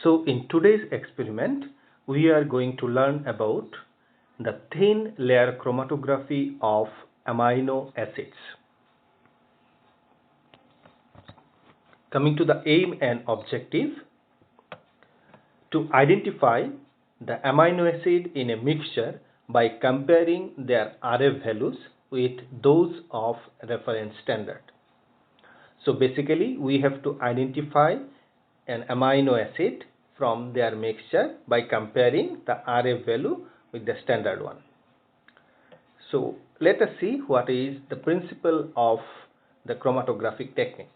So in today's experiment, we are going to learn about the thin layer chromatography of amino acids. Coming to the aim and objective, to identify the amino acid in a mixture by comparing their RF values with those of reference standard. So basically we have to identify an amino acid from their mixture by comparing the RF value with the standard one. So let us see what is the principle of the chromatographic technique.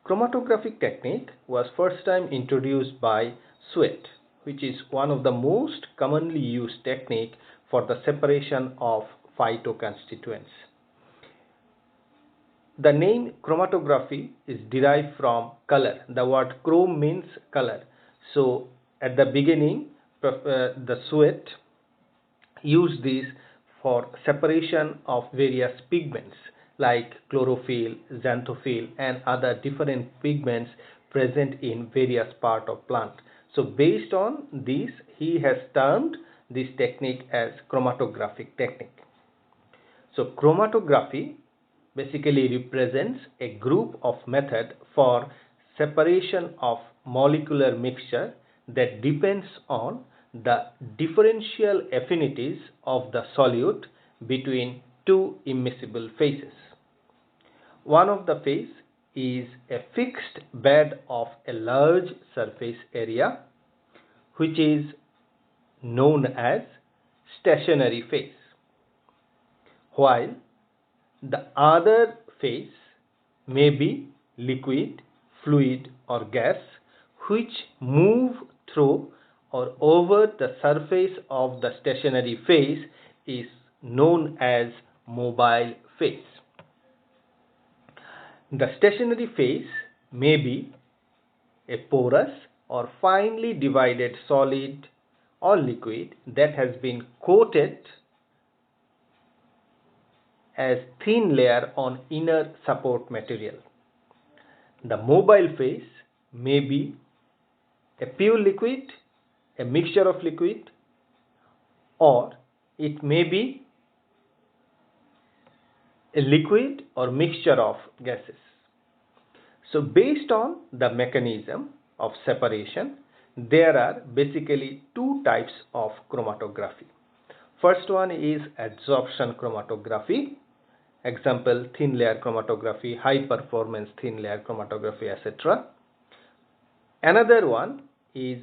Chromatographic technique was first time introduced by Sweat, which is one of the most commonly used technique for the separation of phytoconstituents. The name chromatography is derived from color. The word chrome means color. So at the beginning, the Sweat used this for separation of various pigments like chlorophyll, xanthophyll and other different pigments present in various parts of plant. So based on this, he has termed this technique as chromatographic technique. So chromatography basically represents a group of method for separation of molecular mixture that depends on the differential affinities of the solute between two immiscible phases. One of the phase is a fixed bed of a large surface area, which is known as stationary phase, while the other phase may be liquid, fluid or gas, which move through or over the surface of the stationary phase is known as mobile phase. The stationary phase may be a porous or finely divided solid or liquid that has been coated as thin layer on inner support material. The mobile phase may be a pure liquid, a mixture of liquid, or it may be a liquid or mixture of gases. So based on the mechanism of separation, there are basically two types of chromatography. First one is adsorption chromatography. Example, thin layer chromatography, high performance thin layer chromatography, etc. Another one is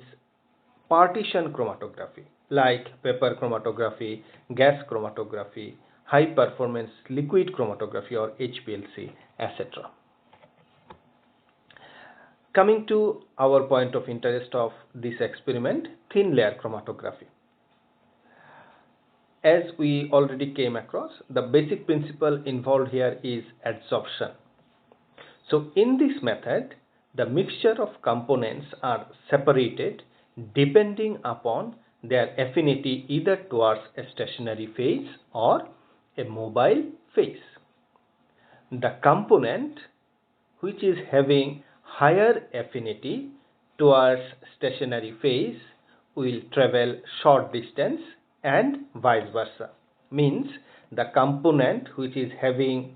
partition chromatography like vapor chromatography, gas chromatography, high performance liquid chromatography or HPLC, etc. Coming to our point of interest of this experiment, thin layer chromatography. As we already came across, the basic principle involved here is adsorption. So in this method, the mixture of components are separated depending upon their affinity either towards a stationary phase or a mobile phase. The component which is having higher affinity towards stationary phase will travel short distance and vice versa. Means the component which is having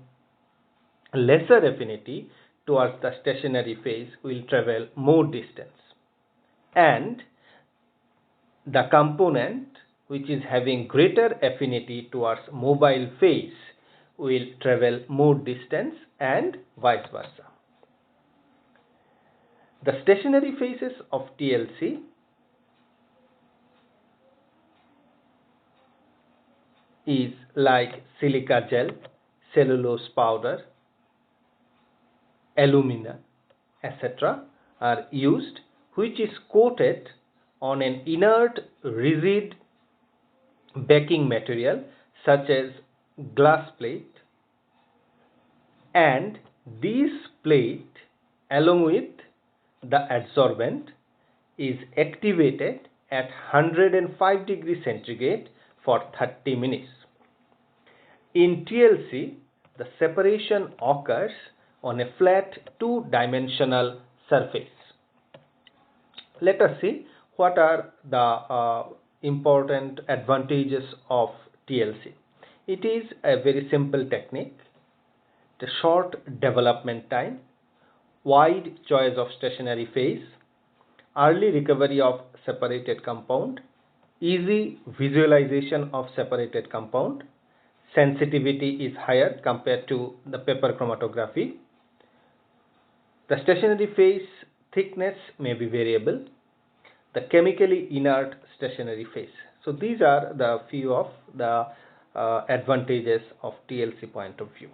lesser affinity towards the stationary phase will travel more distance, and the component which is having greater affinity towards mobile phase will travel more distance and vice versa. The stationary phases of TLC is like silica gel, cellulose powder, alumina, etc. are used, which is coated on an inert rigid backing material such as glass plate, and this plate along with the adsorbent is activated at 105 degrees centigrade for 30 minutes. In TLC, the separation occurs on a flat two-dimensional surface. Let us see what are the important advantages of TLC. It is a very simple technique, the short development time, wide choice of stationary phase, early recovery of separated compound, easy visualization of separated compound, sensitivity is higher compared to the paper chromatography. The stationary phase thickness may be variable. The chemically inert stationary phase. So these are the few of the advantages of TLC point of view.